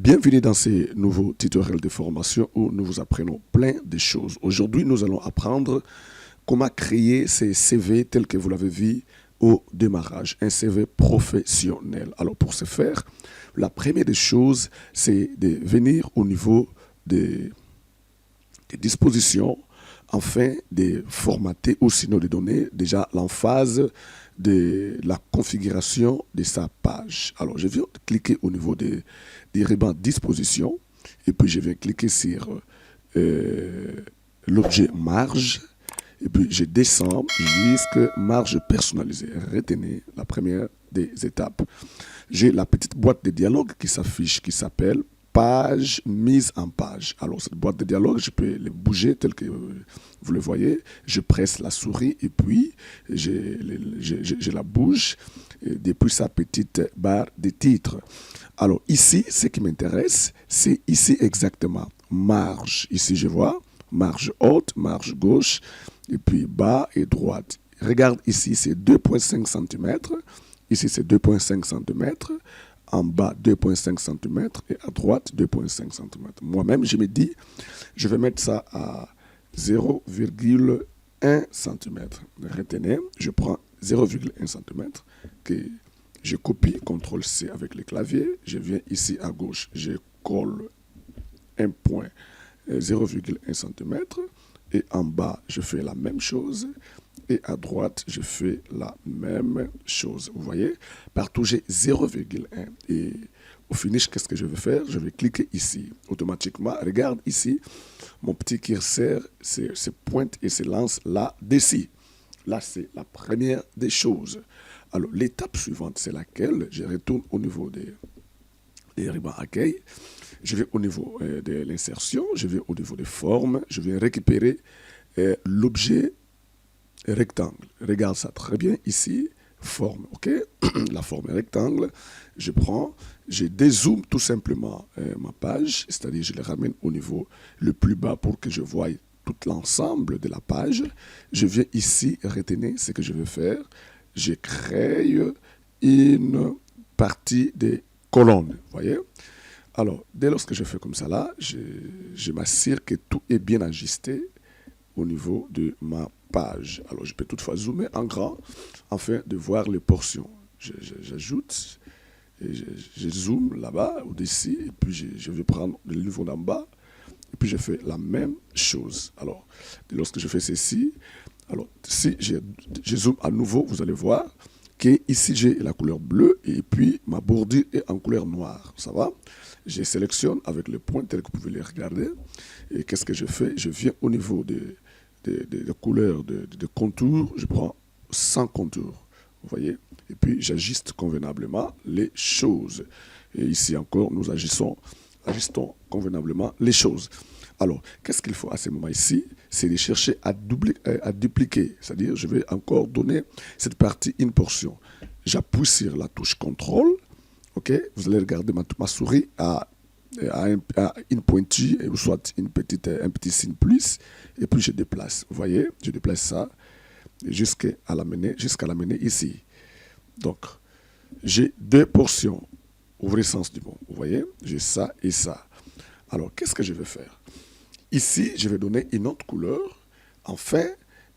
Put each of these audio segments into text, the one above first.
Bienvenue dans ces nouveaux tutoriels de formation où nous vous apprenons plein de choses. Aujourd'hui, nous allons apprendre comment créer ces CV tels que vous l'avez vu au démarrage, un CV professionnel. Alors pour ce faire, la première des choses, c'est de venir au niveau des dispositions afin de formater ou sinon de donner déjà l'emphase de la configuration de sa page. Alors, je viens cliquer au niveau des rubans disposition et puis je viens cliquer sur l'objet marge et puis je descends jusqu'à marge personnalisée. Retenez la première des étapes. J'ai la petite boîte de dialogue qui s'affiche, qui s'appelle page mise en page. Alors, cette boîte de dialogue, je peux le bouger tel que vous le voyez. Je presse la souris et puis je la bouge depuis sa petite barre de titre. Alors, ici, ce qui m'intéresse, c'est ici exactement marge. Ici, je vois marge haute, marge gauche, et puis bas et droite. Regarde ici, c'est 2,5 cm. Ici, c'est 2,5 cm. En bas 2,5 cm et à droite 2,5 cm. Moi-même, je me dis, je vais mettre ça à 0,1 cm. Retenez, je prends 0,1 cm que je copie, CTRL-C avec le clavier. Je viens ici à gauche, je colle un point 0,1 cm et en bas, je fais la même chose. Et à droite, je fais la même chose. Vous voyez, partout j'ai 0,1. Et au finish, qu'est-ce que je vais faire? Je vais cliquer ici. Automatiquement, regarde ici, mon petit curseur se pointe et se lance là-dessus. Là, c'est la première des choses. Alors, l'étape suivante, c'est laquelle? Je retourne au niveau des rubans accueil. Je vais au niveau de l'insertion. Je vais au niveau des formes. Je vais récupérer l'objet rectangle. Regarde ça très bien ici. Forme, ok? La forme est rectangle. Je prends, je dézoome tout simplement ma page, c'est-à-dire je le ramène au niveau le plus bas pour que je voie tout l'ensemble de la page. Je viens ici retenir ce que je veux faire. Je crée une partie des colonnes, vous voyez? Alors, dès lors que je fais comme ça là, je m'assure que tout est bien ajusté au niveau de ma page. Alors, je peux toutefois zoomer en grand afin de voir les portions. J'ajoute et je zoome là-bas, au-dessus, et puis je vais prendre le niveau d'en bas, et puis je fais la même chose. Alors, lorsque je fais ceci, alors, si je zoome à nouveau, vous allez voir que ici j'ai la couleur bleue, et puis ma bordure est en couleur noire. Ça va? Je sélectionne avec le point tel que vous pouvez les regarder, et qu'est-ce que je fais? Je viens au niveau de couleurs, de contours, je prends sans contour, vous voyez, et puis j'ajuste convenablement les choses. Et ici encore, nous ajustons convenablement les choses. Alors, qu'est-ce qu'il faut à ce moment ici? C'est de chercher à dupliquer, c'est-à-dire je vais encore donner cette partie une portion. J'appuie sur la touche CTRL, ok, vous allez regarder ma souris à une pointue, ou soit un petit signe plus, et puis je déplace. Vous voyez, je déplace ça jusqu'à l'amener ici. Donc, j'ai deux portions. Ouvrez sens du mot. Vous voyez, j'ai ça et ça. Alors, qu'est-ce que je vais faire? Ici, je vais donner une autre couleur afin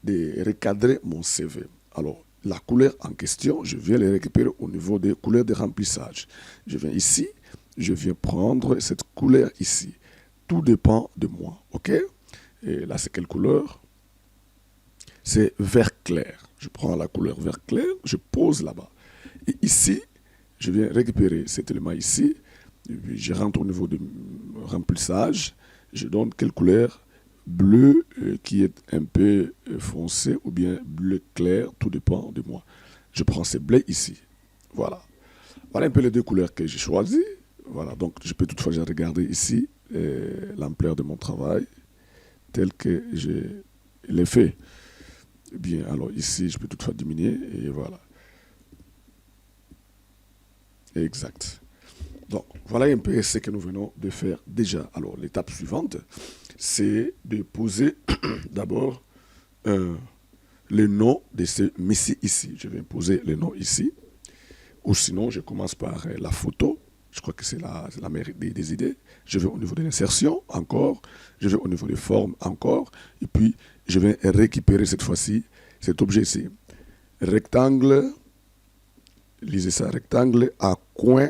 de recadrer mon CV. Alors, la couleur en question, je viens les récupérer au niveau des couleurs de remplissage. Je viens ici. Je viens prendre cette couleur ici. Tout dépend de moi, ok? Et là, c'est quelle couleur? C'est vert clair. Je prends la couleur vert clair, je pose là-bas. Et ici, je viens récupérer cet élément ici. Et puis, je rentre au niveau de remplissage. Je donne quelle couleur? Bleu qui est un peu foncé ou bien bleu clair, tout dépend de moi. Je prends ce bleu ici. Voilà. Voilà un peu les deux couleurs que j'ai choisies. Voilà, donc je peux toutefois regarder ici l'ampleur de mon travail tel que je l'ai fait. Eh bien, alors ici, je peux toutefois diminuer et voilà. Exact. Donc, voilà un peu ce que nous venons de faire déjà. Alors, l'étape suivante, c'est de poser d'abord le nom de ce messie ici. Je vais poser le nom ici. Ou sinon, je commence par la photo. Je crois que c'est la meilleure des idées. Je vais au niveau de l'insertion, encore. Je vais au niveau des formes, encore. Et puis, je vais récupérer cette fois-ci cet objet ici. Rectangle, lisez ça, rectangle à coin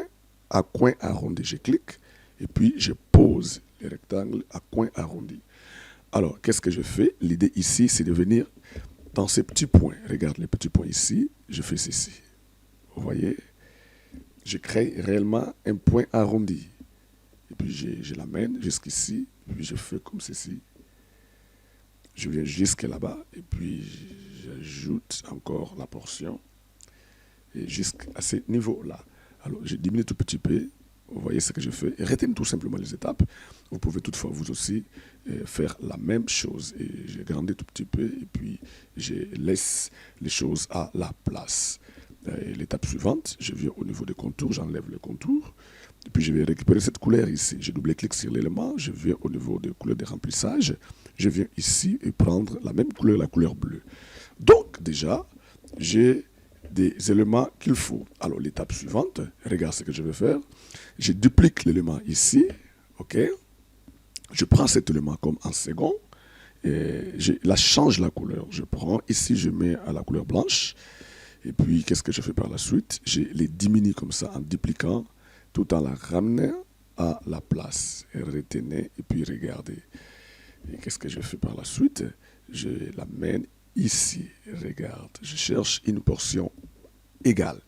arrondi. Je clique et puis je pose le rectangle à coin arrondi. Alors, qu'est-ce que je fais? L'idée ici, c'est de venir dans ces petits points. Regarde les petits points ici. Je fais ceci. Vous voyez? Je crée réellement un point arrondi. Et puis, je l'amène jusqu'ici. Puis, je fais comme ceci. Je viens jusque là-bas. Et puis, j'ajoute encore la portion. Et jusqu'à ce niveau-là. Alors, je diminue tout petit peu. Vous voyez ce que je fais. Et retenez tout simplement les étapes. Vous pouvez toutefois vous aussi faire la même chose. Et je grandis tout petit peu. Et puis, je laisse les choses à la place. L'étape suivante, je viens au niveau des contours. J'enlève le contour. Et puis, je vais récupérer cette couleur ici. Je double-clique sur l'élément. Je viens au niveau des couleurs de remplissage. Je viens ici et prendre la même couleur, la couleur bleue. Donc, déjà, j'ai des éléments qu'il faut. Alors, l'étape suivante, regarde ce que je vais faire. Je duplique l'élément ici, ok. Je prends cet élément comme en second, et je change la couleur. Je prends, ici, je mets à la couleur blanche, et puis, qu'est-ce que je fais par la suite? Je les diminue comme ça, en dupliquant, tout en la ramenant à la place. Et retenez, et puis regardez. Et qu'est-ce que je fais par la suite? Je l'amène ici, regarde, je cherche une portion égale.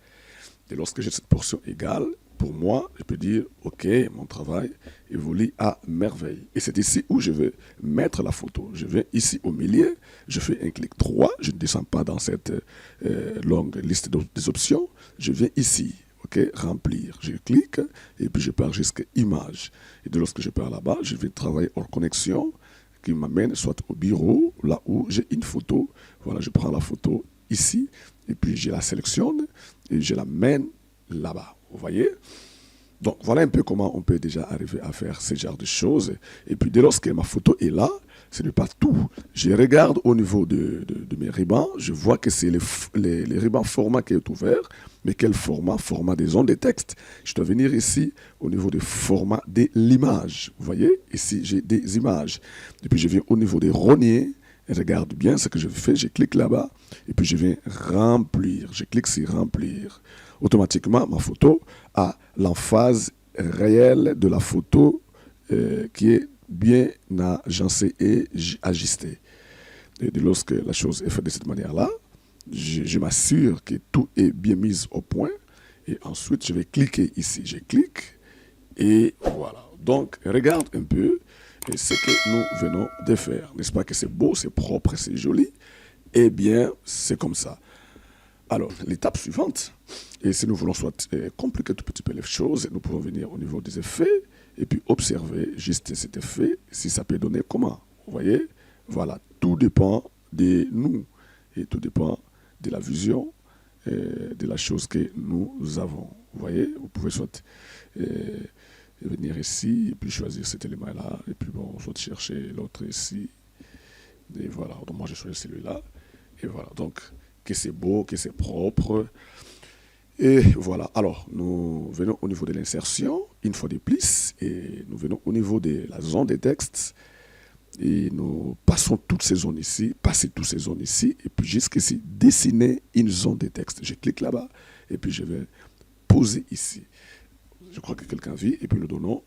Et lorsque j'ai cette portion égale, pour moi, je peux dire, ok, mon travail évolue à merveille. Et c'est ici où je vais mettre la photo. Je viens ici au milieu, je fais un clic droit, je ne descends pas dans cette longue liste des options. Je viens ici, ok, remplir. Je clique et puis je pars jusqu'à image. Et de lorsque je pars là-bas, je vais travailler hors connexion, qui m'amène soit au bureau, là où j'ai une photo. Voilà, je prends la photo ici, et puis je la sélectionne, et je la mène là-bas. Vous voyez? Donc, voilà un peu comment on peut déjà arriver à faire ce genre de choses. Et puis, dès lors que ma photo est là, ce n'est pas tout. Je regarde au niveau de mes rubans, je vois que c'est les rubans format qui est ouvert. Mais quel format? Format des ondes de texte. Je dois venir ici au niveau du format de l'image. Vous voyez? Ici, j'ai des images. Et puis, je viens au niveau des rogniers. Et regarde bien ce que je fais. Je clique là-bas. Et puis, je viens remplir. Je clique sur remplir. Automatiquement, ma photo a l'emphase réelle de la photo qui est bien agencée et ajustée. Et lorsque la chose est faite de cette manière-là, je m'assure que tout est bien mis au point. Et ensuite, je vais cliquer ici. Je clique et voilà. Donc, regarde un peu ce que nous venons de faire. N'est-ce pas que c'est beau, c'est propre, c'est joli? Eh bien, c'est comme ça. Alors, l'étape suivante, et si nous voulons soit compliquer tout petit peu les choses, nous pouvons venir au niveau des effets et puis observer juste cet effet, si ça peut donner comment. Vous voyez? Voilà, tout dépend de nous et tout dépend de la vision de la chose que nous avons. Vous voyez? Vous pouvez soit venir ici et puis choisir cet élément-là et puis bon, soit chercher l'autre ici. Et voilà, donc moi j'ai choisi celui-là. Et voilà, donc que c'est beau, que c'est propre. Et voilà, alors nous venons au niveau de l'insertion, une fois de plus, et nous venons au niveau de la zone des textes, et nous passons toutes ces zones ici, passer toutes ces zones ici, et puis jusqu'ici, dessiner une zone des textes. Je clique là-bas, et puis je vais poser ici. Je crois que quelqu'un vit, et puis le nom,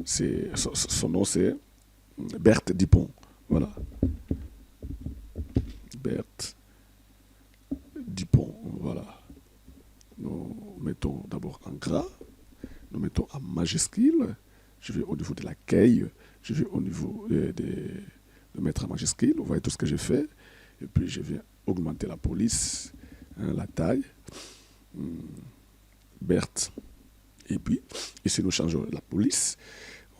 son nom c'est Berthe Dupont. Voilà. Berthe Dupont, voilà. Nous mettons d'abord en gras, nous mettons en majuscule, je vais au niveau de la caille, je vais au niveau de mettre en majuscule, vous voyez tout ce que j'ai fait, et puis je viens augmenter la police, la taille, Berthe, et puis ici nous changeons la police,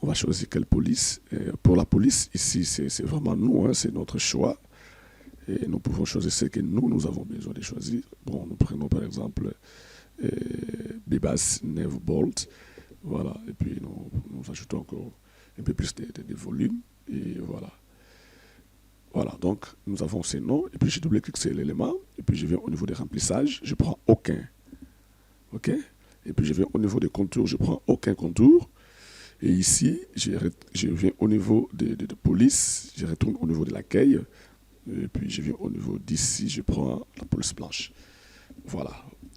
on va choisir quelle police, pour la police, ici c'est vraiment nous, c'est notre choix, et nous pouvons choisir ce que nous avons besoin de choisir. Bon, nous prenons par exemple Bibas Neve Bolt. Voilà. Et puis nous ajoutons encore un peu plus de volume. Et voilà. Voilà. Donc nous avons ces noms. Et puis je double-clique sur l'élément. Et puis je viens au niveau des remplissages. Je prends aucun. OK? Et puis je viens au niveau des contours, je prends aucun contour. Et ici, je viens au niveau de police, je retourne au niveau de l'accueil. Et puis je viens au niveau d'ici, je prends la police blanche. Voilà.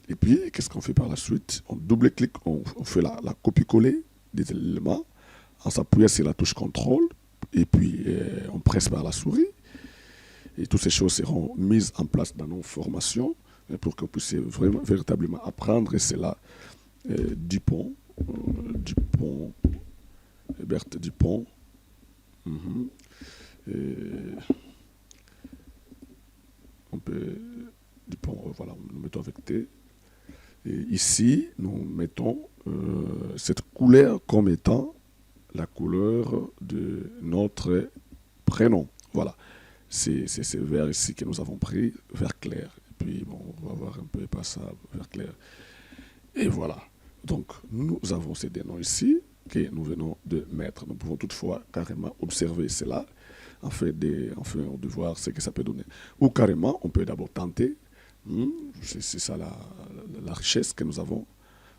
Et puis, qu'est-ce qu'on fait par la suite? On double-clique, on fait la copie-coller des éléments en s'appuyant sur la touche contrôle. Et puis, on presse par la souris. Et toutes ces choses seront mises en place dans nos formations pour que vous puissiez vraiment, véritablement apprendre. Et c'est là Dupont, Berthe Dupont. On peut, Dupont, voilà, nous mettons avec T. Et ici, nous mettons cette couleur comme étant la couleur de notre prénom. Voilà. C'est ce vert ici que nous avons pris, vert clair. Et puis, bon, on va voir un peu par ça, vert clair. Et voilà. Donc, nous avons ces deux noms ici que nous venons de mettre. Nous pouvons toutefois carrément observer cela, afin de voir ce que ça peut donner. Ou carrément, on peut d'abord tenter. C'est ça la richesse que nous avons.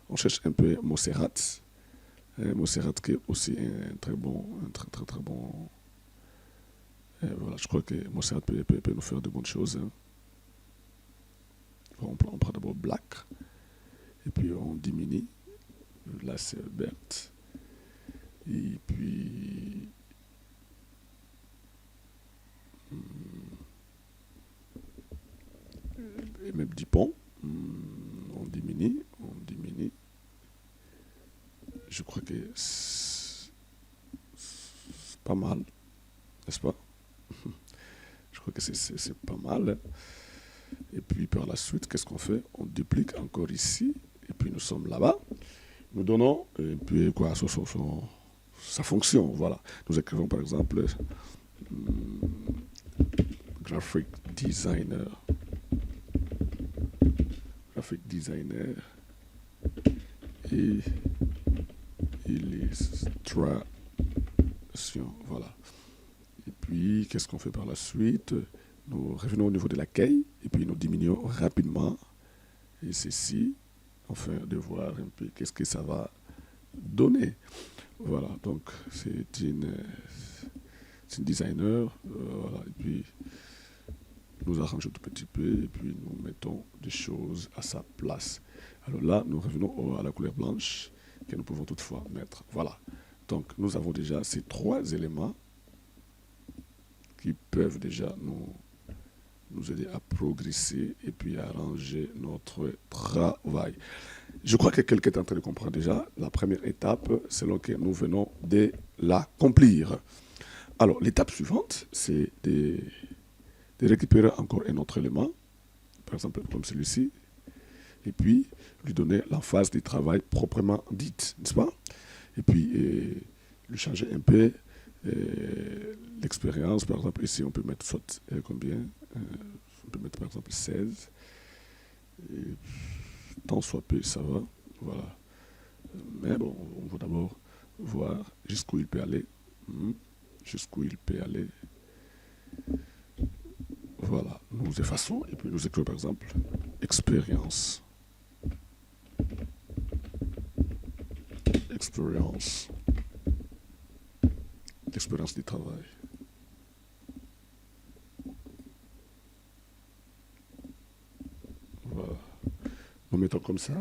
On cherche un peu Montserrat. Montserrat qui est aussi un très bon. Voilà, je crois que Montserrat peut nous faire de bonnes choses. On prend d'abord Black. Et puis on diminue. Là c'est Berthe. Et puis. Et même Dupont. On diminue. Je crois que c'est pas mal. N'est-ce pas? Je crois que c'est pas mal. Et puis par la suite, qu'est-ce qu'on fait? On duplique encore ici. Et puis nous sommes là-bas. Nous donnons, et puis quoi, sa fonction. Voilà. Nous écrivons par exemple graphic designer. Et illustration. Voilà. Et puis, qu'est-ce qu'on fait par la suite? Nous revenons au niveau de l'accueil et puis nous diminuons rapidement. Et ceci, afin de voir un peu qu'est-ce que ça va donner. Voilà, donc c'est une designer. Voilà, et puis nous arrangeons tout petit peu et puis nous mettons des choses à sa place. Alors là, nous revenons à la couleur blanche que nous pouvons toutefois mettre. Voilà. Donc nous avons déjà ces trois éléments qui peuvent déjà nous aider à progresser et puis à arranger notre travail. Je crois que quelqu'un est en train de comprendre déjà. La première étape, c'est là que nous venons de l'accomplir. Alors, l'étape suivante, c'est de récupérer encore un autre élément, par exemple comme celui-ci, et puis lui donner l'emphase du travail proprement dite, n'est-ce pas? Et puis lui changer un peu l'expérience. Par exemple, ici, on peut mettre soit combien? On peut mettre par exemple 16. Et tant soit peu, ça va. Voilà. Mais bon, on va d'abord voir jusqu'où il peut aller. Jusqu'où il peut aller. Voilà. Nous effaçons et puis nous écrivons par exemple expérience. L'expérience du travail. Voilà. Nous mettons comme ça.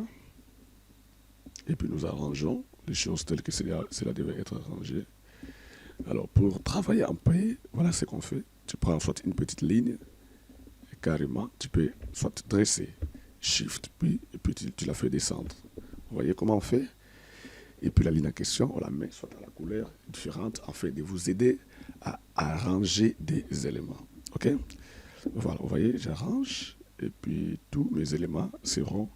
Et puis nous arrangeons les choses telles que cela devait être arrangé. Alors pour travailler en paix, voilà ce qu'on fait. Tu prends soit une petite ligne, et carrément, tu peux soit dresser, shift, puis, et puis tu la fais descendre. Vous voyez comment on fait? Et puis la ligne en question, on la met soit à la couleur différente, afin de vous aider à arranger des éléments. Ok? Voilà, vous voyez, j'arrange, et puis tous mes éléments seront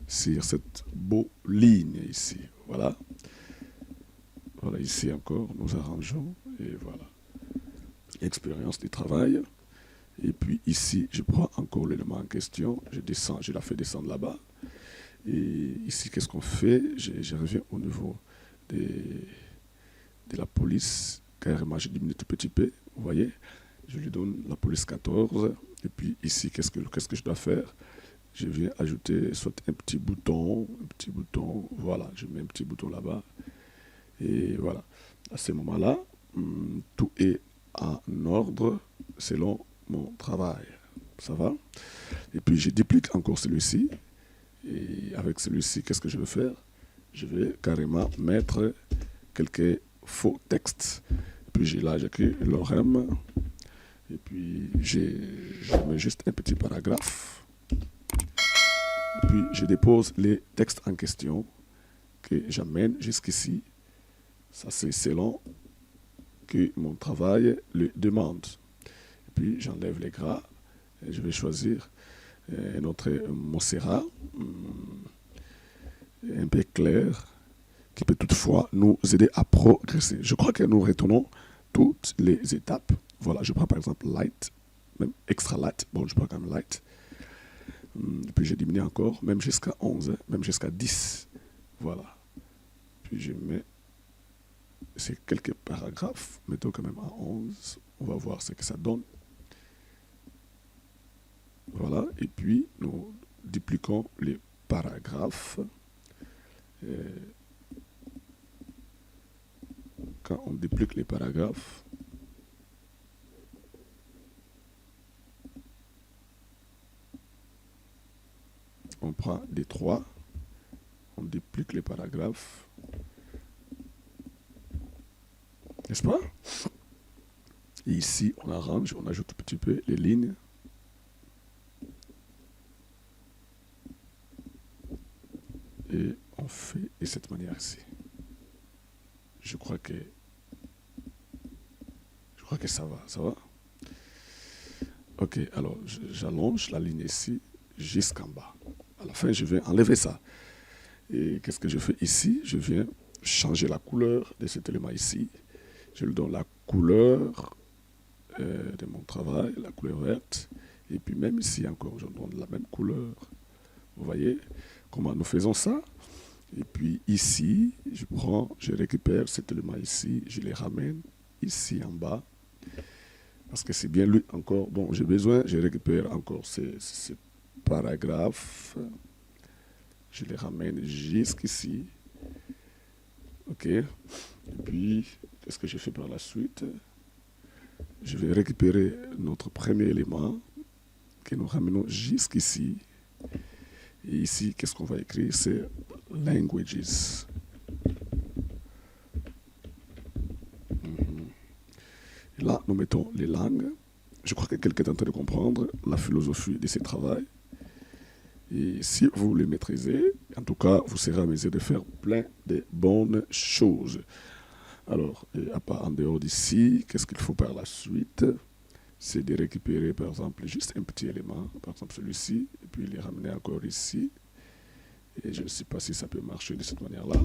sur cette beau ligne ici. Voilà. Voilà, ici encore, nous arrangeons, et voilà. Expérience du travail. Et puis ici, je prends encore l'élément en question, je descends, je la fais descendre là-bas. Et ici, qu'est-ce qu'on fait? Je reviens au niveau de la police. Carrément, je diminue tout petit peu. Vous voyez? Je lui donne la police 14. Et puis ici, qu'est-ce que je dois faire? je viens ajouter soit un petit bouton, voilà, je mets un petit bouton là-bas. Et voilà, à ce moment-là, tout est en ordre selon mon travail. Ça va? Et puis je duplique encore celui-ci. Et avec celui-ci, qu'est-ce que je vais faire? Je vais carrément mettre quelques faux textes. Et puis là, j'écris l'orème. Et puis je mets juste un petit paragraphe. Et puis je dépose les textes en question que j'amène jusqu'ici. Ça, c'est selon que mon travail le demande. Et puis j'enlève les gras. Et je vais choisir notre Montserrat, un peu clair, qui peut toutefois nous aider à progresser. Je crois que nous retenons toutes les étapes. Voilà, je prends par exemple light, même extra light. Bon, je prends quand même light. Et puis j'ai diminué encore, même jusqu'à 11, même jusqu'à 10. Voilà. Puis je mets ces quelques paragraphes, mettons quand même à 11. On va voir ce que ça donne. Voilà, et puis nous dupliquons les paragraphes. Quand on duplique les paragraphes, on prend des 3, on duplique les paragraphes, n'est-ce pas? Et ici, on arrange, on ajoute un petit peu les lignes. Et on fait de cette manière ici. Je crois que ça va, ça va? Ok, alors j'allonge la ligne ici jusqu'en bas. À la fin, je vais enlever ça. Et qu'est-ce que je fais ici? Je viens changer la couleur de cet élément ici. Je lui donne la couleur de mon travail, la couleur verte. Et puis même ici encore, je donne la même couleur. Vous voyez comment nous faisons ça? Et puis ici, je récupère cet élément ici, je les ramène ici en bas. Parce que c'est bien lui encore. Bon, j'ai besoin, je récupère encore ces paragraphes. Je les ramène jusqu'ici. Ok. Et puis, qu'est-ce que je fais par la suite? Je vais récupérer notre premier élément que nous ramenons jusqu'ici. Et ici, qu'est-ce qu'on va écrire? C'est languages. Et là, nous mettons les langues. Je crois que quelqu'un est en train de comprendre la philosophie de ce travail. Et si vous le maîtrisez, en tout cas, vous serez à mesure de faire plein de bonnes choses. Alors, en dehors d'ici, qu'est-ce qu'il faut par la suite? C'est de récupérer, par exemple, juste un petit élément, par exemple celui-ci, et puis les ramener encore ici. Et je ne sais pas si ça peut marcher de cette manière-là.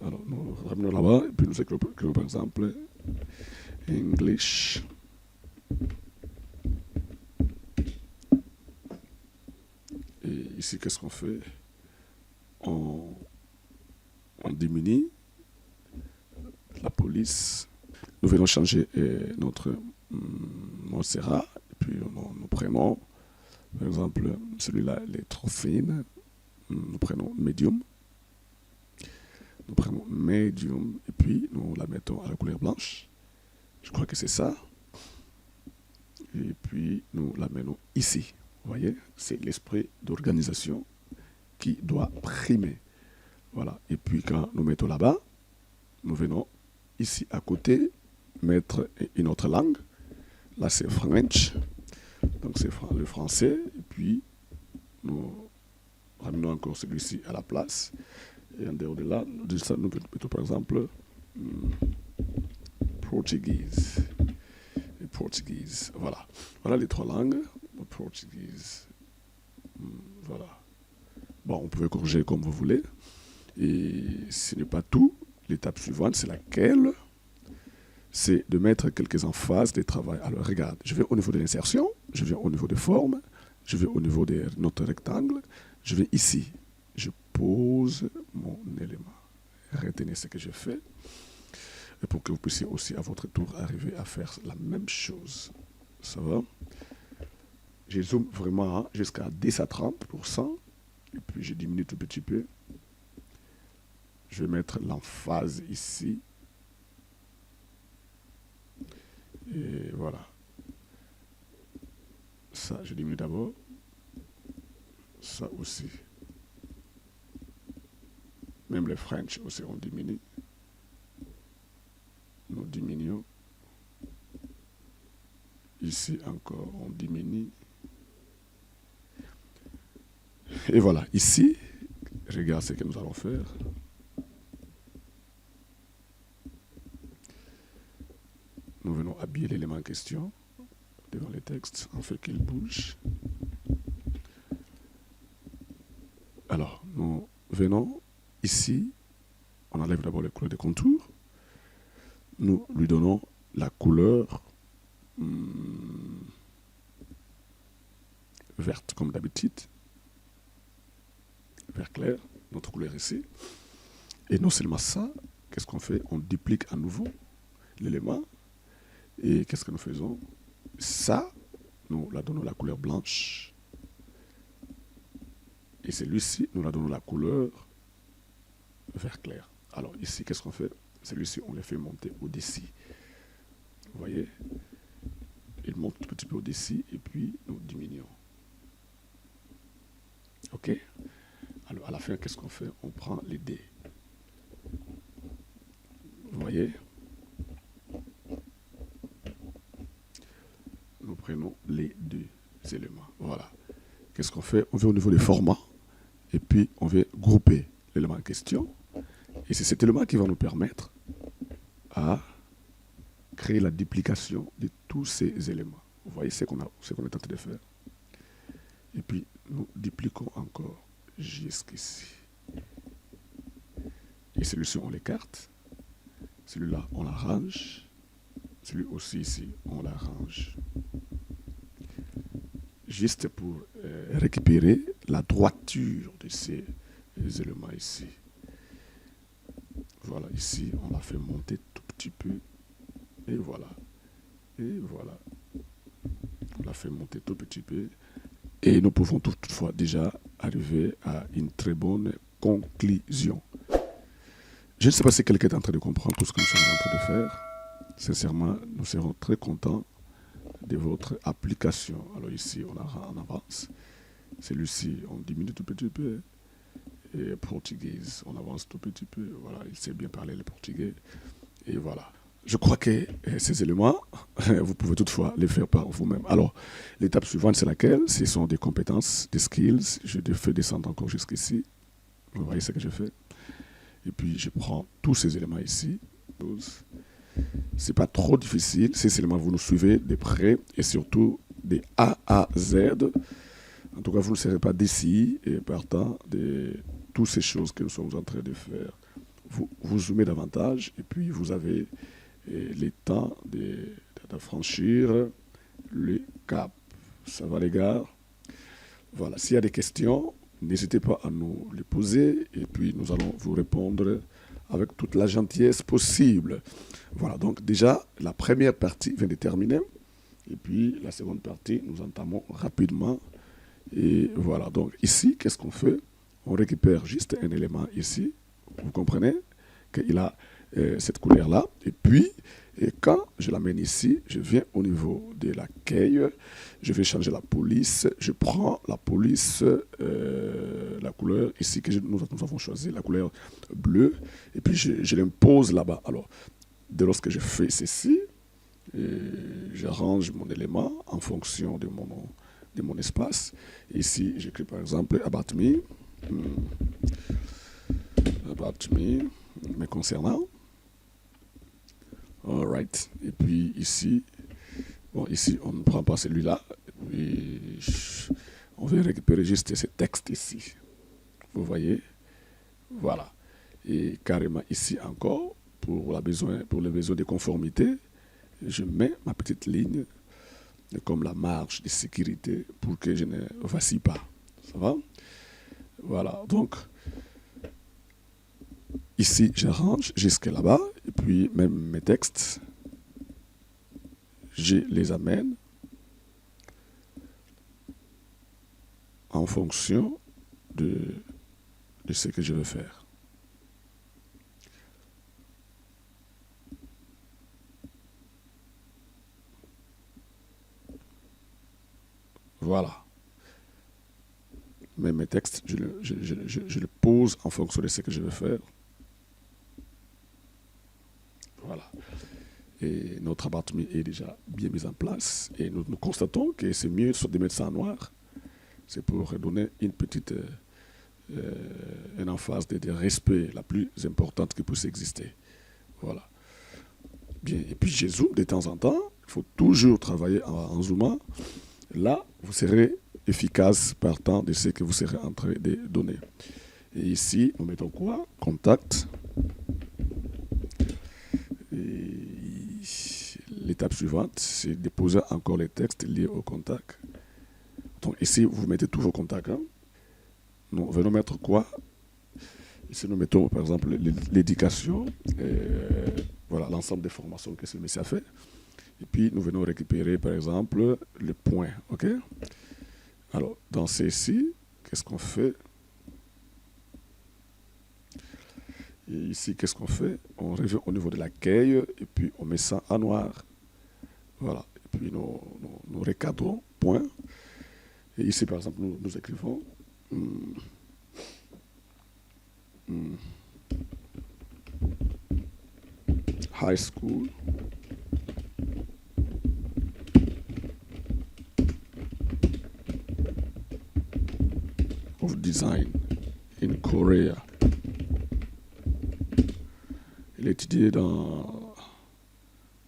Alors, nous ramenons là-bas, et puis nous écrivons, par exemple, English. Et ici, qu'est-ce qu'on fait? On diminue la police. Nous venons changer notre Montserrat, et puis nous prenons, par exemple, celui-là, il est trop fine. Nous prenons medium. Nous prenons medium, et puis nous la mettons à la couleur blanche. Je crois que c'est ça. Et puis nous la menons ici. Vous voyez, c'est l'esprit d'organisation qui doit primer. Voilà. Et puis quand nous mettons là-bas, nous venons ici à côté mettre une autre langue. Là, c'est French. Donc, c'est le français. Et puis, nous ramenons encore celui-ci à la place. Et en dehors de là, nous mettons par exemple Portuguese. Et Portuguese. Voilà. Voilà les 3 langues. Portuguese. Voilà. Bon, on peut corriger comme vous voulez. Et ce n'est pas tout. L'étape suivante, c'est laquelle? C'est de mettre quelques emphases de travail. Alors, regarde, je vais au niveau de l'insertion, je vais au niveau de forme, je vais au niveau de notre rectangle, je vais ici. Je pose mon élément. Retenez ce que je fais. Et pour que vous puissiez aussi, à votre tour, arriver à faire la même chose. Ça va? je zoome vraiment jusqu'à 10 à 30%. Et puis je diminue tout petit peu. Je vais mettre l'emphase ici. Et voilà. Ça, je diminue d'abord. Ça aussi. Même les French aussi, on diminue. Nous diminuons. Ici encore, on diminue. Et voilà, ici, regarde ce que nous allons faire. Nous venons habiller l'élément en question devant le texte, en fait qu'il bouge. Alors, nous venons ici, on enlève d'abord les couleurs de contour. Nous lui donnons la couleur verte comme d'habitude. Vert clair, notre couleur ici. Et non seulement ça, qu'est-ce qu'on fait? On duplique à nouveau l'élément. Et qu'est-ce que nous faisons? Ça, nous la donnons la couleur blanche. Et celui-ci, nous la donnons la couleur vert clair. Alors ici, qu'est-ce qu'on fait? Celui-ci, on le fait monter au-dessus. Vous voyez? Il monte un petit peu au-dessus et puis nous diminuons. OK? Alors à la fin, qu'est-ce qu'on fait? On prend les dés. Vous voyez? Nous prenons les deux éléments. Voilà. Qu'est-ce qu'on fait? On vient au niveau des formats et puis on vient grouper l'élément en question. Et c'est cet élément qui va nous permettre à créer la duplication de tous ces éléments. Vous voyez ce qu'on est en train de faire. Et puis nous dupliquons encore jusqu'ici. Et celui-ci, on l'écarte. Celui-là, on l'arrange. Celui aussi ici, on l'arrange. Juste pour récupérer la droiture de ces éléments ici. Voilà, ici, on l'a fait monter tout petit peu. Et voilà. Et voilà. On l'a fait monter tout petit peu. Et nous pouvons toutefois déjà arriver à une très bonne conclusion. Je ne sais pas si quelqu'un est en train de comprendre tout ce que nous sommes en train de faire. Sincèrement, nous serons très contents de votre application. Alors ici, on avance. Celui-ci, on diminue tout petit peu. Et portugais, on avance tout petit peu. Voilà, il sait bien parler le portugais. Et voilà. Je crois que ces éléments, vous pouvez toutefois les faire par vous-même. Alors, l'étape suivante, c'est laquelle? Ce sont des compétences, des skills. Je fais descendre encore jusqu'ici. Vous voyez ce que je fais? Et puis, je prends tous ces éléments ici. C'est pas trop difficile. Ces éléments, vous nous suivez de près et surtout des A à Z. En tout cas, vous ne serez pas déçus et partant de toutes ces choses que nous sommes en train de faire. Vous zoomez davantage et puis vous avez le temps de franchir le cap. Ça va les gars? Voilà, s'il y a des questions, n'hésitez pas à nous les poser et puis nous allons vous répondre avec toute la gentillesse possible. Voilà, donc déjà, la première partie vient de terminer. Et puis, la seconde partie, nous entamons rapidement. Et voilà, donc ici, qu'est-ce qu'on fait? On récupère juste un élément ici. Vous comprenez qu'il a cette couleur-là. Et puis, quand je l'amène ici, je viens au niveau de l'accueil. Je vais changer la police. Je prends la police, la couleur ici que nous avons choisi, la couleur bleue. Et puis, je l'impose là-bas. Alors, dès lorsque je fais ceci, j'arrange mon élément en fonction de mon espace. Ici, j'écris par exemple About Me. About Me, me concernant. All right. Et puis ici, bon, ici, on ne prend pas celui-là. On va récupérer juste ce texte ici. Vous voyez? Voilà. Et carrément ici encore, pour les besoins de conformité, je mets ma petite ligne comme la marge de sécurité pour que je ne vacille pas. Ça va? Voilà. Donc, ici, j'arrange jusqu'à là-bas. Et puis, même mes textes, je les amène en fonction de ce que je veux faire. Voilà. Mais mes textes, je les pose en fonction de ce que je veux faire. Voilà. Et notre abattoir est déjà bien mis en place. Et nous constatons que c'est mieux de mettre ça en noir. C'est pour donner une emphase de respect la plus importante qui puisse exister. Voilà. Bien. Et puis je zoome de temps en temps. Il faut toujours travailler en zoomant. Là, vous serez efficace partant de ce que vous serez en train de donner. Et ici, nous mettons quoi? Contact. L'étape suivante, c'est de déposer encore les textes liés au contact. Donc ici, vous mettez tous vos contacts. Hein. Nous venons mettre quoi? Ici, nous mettons par exemple l'éducation, voilà l'ensemble des formations que ce monsieur a fait. Et puis, nous venons récupérer par exemple le point. OK? Alors, dans ceci, qu'est-ce qu'on fait? Et ici, qu'est-ce qu'on fait? On revient au niveau de l'accueil et puis on met ça en noir. Voilà. Et puis nous recadrons, point. Et ici, par exemple, nous écrivons high school of design in Korea. Il est étudié dans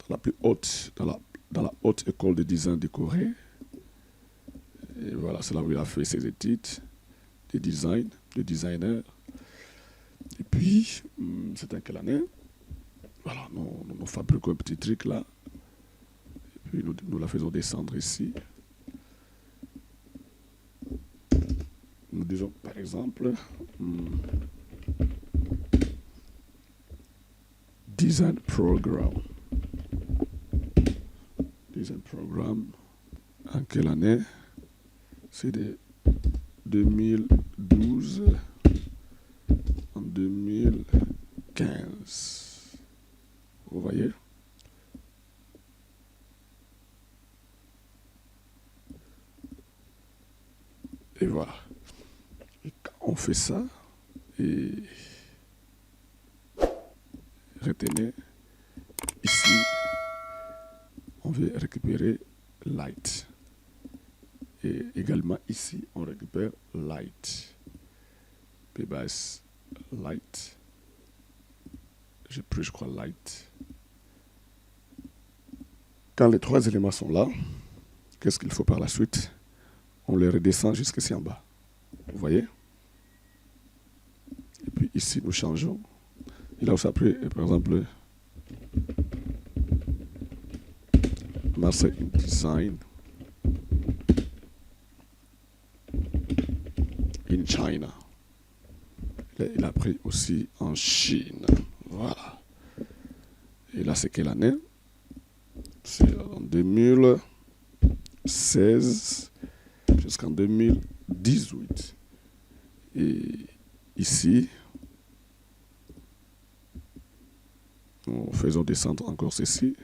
la plus haute, dans la haute école de design de Corée. Et voilà, c'est là où il a fait ses études de design, de designer. Et puis, c'est en quelle année? Voilà, nous fabriquons un petit truc là. Et puis, nous la faisons descendre ici. Nous disons, par exemple, design program. Design program. En quelle année? C'est de 2012 en 2015. Vous voyez? Et voilà. Et quand on fait ça, et retenez, ici, on veut récupérer light. Et également ici, on récupère light. P-base light. J'ai pris, je crois, light. Quand les trois éléments sont là, qu'est-ce qu'il faut par la suite? On les redescend jusqu'ici en bas. Vous voyez? Et puis ici, nous changeons. Et là où ça peut, par exemple, Master in Design in China. Là, il a pris aussi en Chine. Voilà. Et là, c'est quelle année? C'est en 2016 jusqu'en 2018. Et ici, nous faisons descendre encore ceci.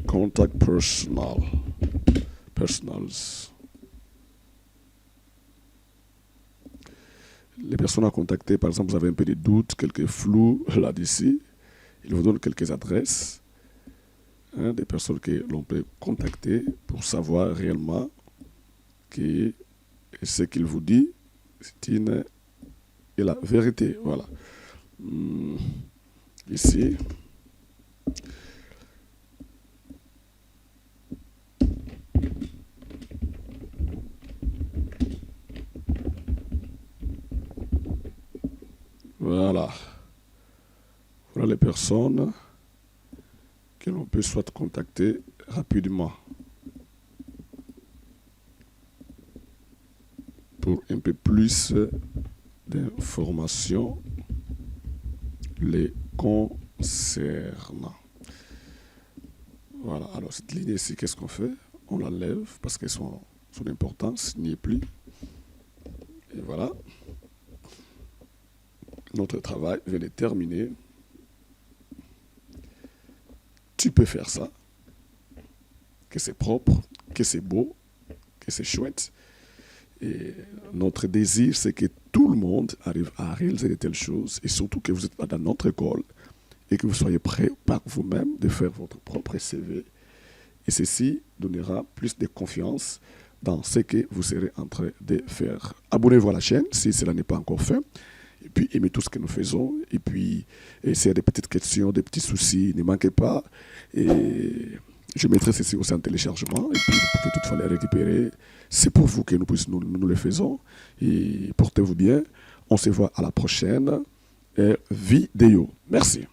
Contact personals. Les personnes à contacter, par exemple, vous avez un peu de doutes, quelques flous là-dessus. Il vous donne quelques adresses des personnes que l'on peut contacter pour savoir réellement que ce qu'il vous dit, c'est la vérité. Voilà. Ici. Voilà. Voilà les personnes que l'on peut soit contacter rapidement pour un peu plus d'informations les concernant. Voilà, alors cette ligne ici, qu'est-ce qu'on fait? On l'enlève parce que son importance n'y est plus. Et voilà. Notre travail vient de terminer. Tu peux faire ça. Que c'est propre, que c'est beau, que c'est chouette. Et notre désir, c'est que tout le monde arrive à réaliser de telles choses. Et surtout que vous êtes dans notre école et que vous soyez prêts par vous-même de faire votre propre CV. Et ceci donnera plus de confiance dans ce que vous serez en train de faire. Abonnez-vous à la chaîne si cela n'est pas encore fait. Et puis aimez tout ce que nous faisons. Et puis, s'il y a des petites questions, des petits soucis, ne manquez pas. Et je mettrai ceci aussi en téléchargement. Et puis, vous pouvez toutefois les récupérer. C'est pour vous que nous les faisons. Et portez-vous bien. On se voit à la prochaine vidéo. Merci.